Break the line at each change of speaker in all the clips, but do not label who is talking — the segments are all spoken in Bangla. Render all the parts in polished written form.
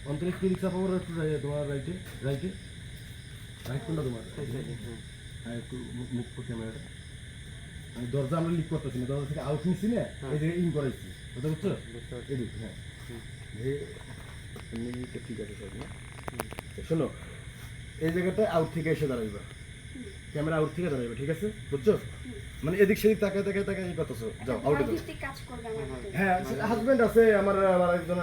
অন্তরে কি রিক্সা পাবো একটু তোমার রাইটে রাইটে রাইট কোনটা তোমার? হ্যাঁ একটু মুখ করে ক্যামেরাটা। আমি দরজা আমরা লিক করতেছি না, দরজা থেকে আউট নিচ্ছি না, এই জায়গায় ইন করাইছি, বুঝতে পারছো? এদিক হ্যাঁ ঠিক আছে সব না। শোনো এই জায়গাটায় আউট থেকে এসে দাঁড়াইবা, ক্যামেরা আউট থেকে দাঁড়াইবা, ঠিক আছে বুঝছো? মানে এদিক সেদিক তাকায় তাকায় তাকায় এই করতেছো, যাও আউটে যাও। হ্যাঁ হাজবেন্ড আছে আমার, আমার একজন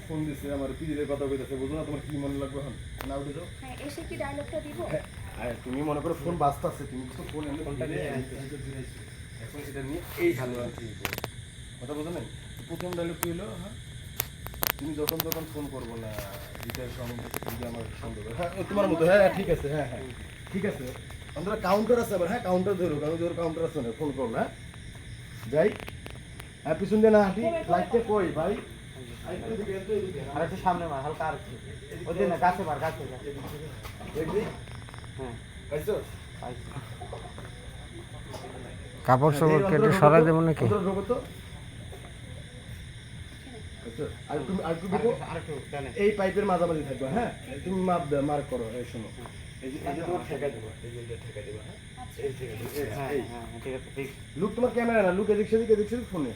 ফোন দিছে আমার পিজিদের কথা কইতাছে, বুঝো না তোমার কি মনে লাগবে এখন না আউটে যাও।
হ্যাঁ এসে কি ডায়লগটা দিব?
হ্যাঁ তুমি মনে করো ফোন বাজতাছে, তুমি তো ফোন এমনি ফোনটা নিয়ে এখন এটা নিয়ে এই ভালো আছে কথা বোঝো নাই। প্রথম ডায়লগ কি হলো, হ্যাঁ তুমি যখন যখন ফোন করবো না হৃদয়ের সঙ্গে আমার সন্দেহ, হ্যাঁ তোমার মতো, হ্যাঁ ঠিক আছে, হ্যাঁ হ্যাঁ ঠিক আছে। আমাদের কাউন্টার আছে আবার, হ্যাঁ কাউন্টার ধরো, কারণ ধরো কাউন্টার আছে না, ফোন করো হ্যাঁ যাই। হ্যাঁ পিছন দিয়ে না হাঁটি, লাইটটা কই ভাই
আর একটু সামনে মার হালকা, আর একটু ওই দিন না গাছে মার, গাছে
দেখবি
হ্যাঁ
পাইছো?
কাপড় সাপড় কেটে সরাই দেবো নাকি?
ঢোকো তো আর তুমি আর একটু ঢোকো,
আর একটু ডানে।
এই পাইপের মাঝামাঝি থাকবে, হ্যাঁ তুমি মাপ দাও, মার্ক করো, এই শোনো এই যে তোমার ঠেকা দেবো, এই যে এটা ঠেকা দেবো, হ্যাঁ এই ঠেকা দেবো,
হ্যাঁ
এই
হ্যাঁ ঠিক আছে, ঠিক
লুক তোমার ক্যামেরা না, লুক এদিক সেদিক ফোনে।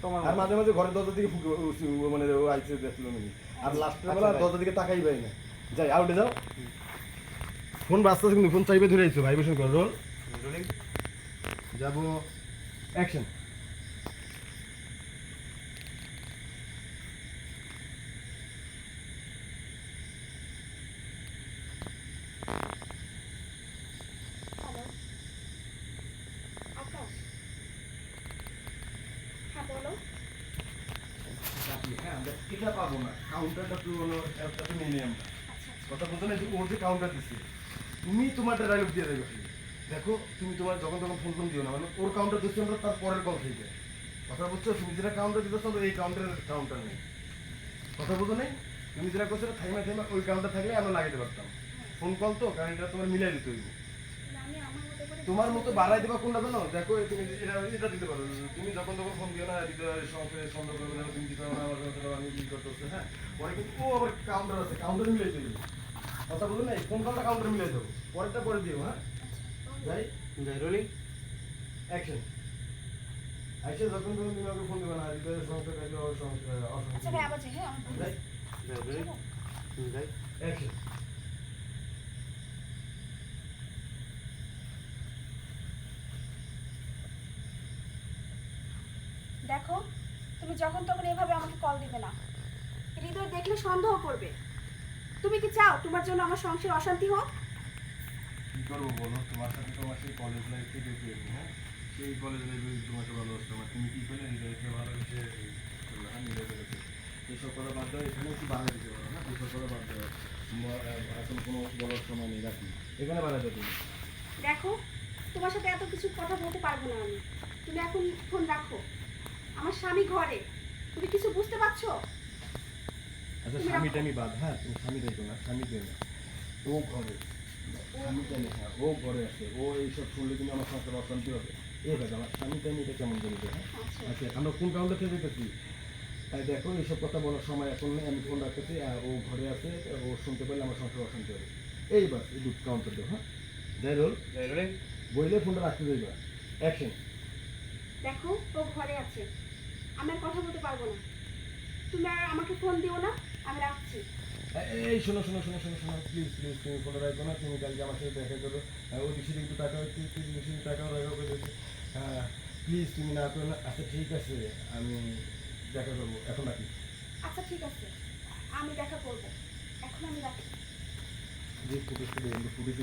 তোমার
আর মাঝে মাঝে ঘরের দরজা দিকে মানে ও আইসে দেখলো নাকি, আর লাস্টের বেলা দরজা দিকে তাকাই পাই না, যাই আউটে যাও। ফোন বাজতেছে কিন্তু ফোন চাইবে ধরে আইছো, ভাইব্রেশন করো, রোল
রোলিং।
যাবো অ্যাকশন।
হ্যালো আকাশ, হ্যাঁ বলো।
হ্যাঁ আমরা এটা পাবো না, কাউন্টারটা তো হলো একটা তো নিয়ে নিই আমরা, কথা বলতে না যে ওর যে কাউন্টার দিচ্ছে তুমি তোমারটা ডায়লগ দিয়ে দেবে। দেখো তুমি তোমার যখন তখন ফোন দিও না, মানে ওর কাউন্টার দিচ্ছি আমরা তার পরের কল থেকে, কথা বুঝছো? তুমি যেটা কাউন্টার দিতে চাও এই কাউন্টারের কাউন্টার নেই, কথা বুঝো নেই? তুমি যেটা করছো থাইমা থাইমা ওই কাউন্টার থাকলে আমরা লাগাইতে পারতাম, ফোন কল তো, কারণ এটা তোমার মিলাই দিতে হইব।
আমি আমার মতো করে
তোমার মতো বাড়াই দেবা কোনটা জানো? দেখো তুমি এটা দিতে পারো, তুমি যখন তখন ফোন দিও না হৃদয়ের সঙ্গে সন্দেহ করবে না, তুমি দিতে পারো না আমার সাথে আমি কি করতেছে, হ্যাঁ পরে কিন্তু ও আবার কাউন্টার আছে, কাউন্টার মিলাই দেবে, কথা বুঝো নাই? ফোন কলটা কাউন্টার মিলাই দেবো, পরেরটা পরে দিও, হ্যাঁ যাই
যাই রোলিং।
অ্যাকশন। আইসে যখন তখন তুমি আমাকে ফোন দেবে না, হৃদয়ের সমস্যা থাকলে ওর সমস্যা
আচ্ছা ভাই আবার যাই, হ্যাঁ আমার
যাই
যাই রোলিং। যাই
অ্যাকশন।
দেখো তুমি যখন তখন এভাবে আমাকে কল দিবে না, হৃদয় দেখলে সন্দেহ করবে। তুমি কি চাও তোমার জন্য আমার সংসার অশান্তি হোক?
কি করবো বলো, তোমার সাথে তোমার সেই কলেজ লাইফ থেকে পেয়ে, হ্যাঁ সেই কলেজ লাইফে তোমাকে ভালোবাসতাম, আর তুমি কি করলে হৃদয়কে ভালোবেসে মিলে ফেলেছে। এইসব কথা বাদ দাও, এখানে একটু বাড়াই দিতে পারো না, এইসব কথা বাদ দাও, এখন কোনো বলার সময় নেই, রাখি এখানে বাড়াই দাও তুমি।
দেখো তোমার সাথে এত কিছু কথা বলতে পারবো না আমি, তুমি এখন ফোন রাখো। আমার স্বামী ঘরে, তুমি কিছু বুঝতে পারছো?
আচ্ছা
তুমি
স্বামী
রাখো।
টামি বাদ, হ্যাঁ তুমি স্বামী দেখো না, স্বামী দেবে না, ও ঘরে, স্বামী টামি, হ্যাঁ ও ঘরে আছে, ও এইসব শুনলে কিন্তু আমার সংসার অশান্তি হবে। এই ভাবে আমার স্বামী টামি এটা কেমন করে দেবে, হ্যাঁ
আচ্ছা
আচ্ছা আমরা কোন কাউন্টার থেকে যেতেছি, তাই দেখো এইসব কথা বলার সময় এখন নেই, আমি ফোন রাখতেছি, ও ঘরে আছে, ও শুনতে পারলে আমার সংসার অশান্তি হবে। এই বাস এই দুধ কাউন্টার দেবো, হ্যাঁ যাই রোল
যাই রোলিং।
বইলে ফোনটা রাখতে দেবা। অ্যাকশন।
দেখো ও ঘরে আছে, আমি আর কথা বলতে পারবো না, তুমি আর আমাকে ফোন দিও না, আমি রাখছি।
এই শোনো শোনো শোনো শোনো শোনো প্লিজ প্লিজ, তুমি ফোনটা রাখো না, তুমি কালকে আমার সাথে দেখা করো, ওই দিকে কিন্তু টাকা হচ্ছে, বেশি টাকাও রাখা করে দিচ্ছে, হ্যাঁ প্লিজ তুমি না করো না। আচ্ছা ঠিক আছে আমি দেখা করবো, এখন রাখি।
আচ্ছা ঠিক আছে, আমি দেখা করবো, এখন আমি রাখছি।
যে ফুটেছে ফুটেছে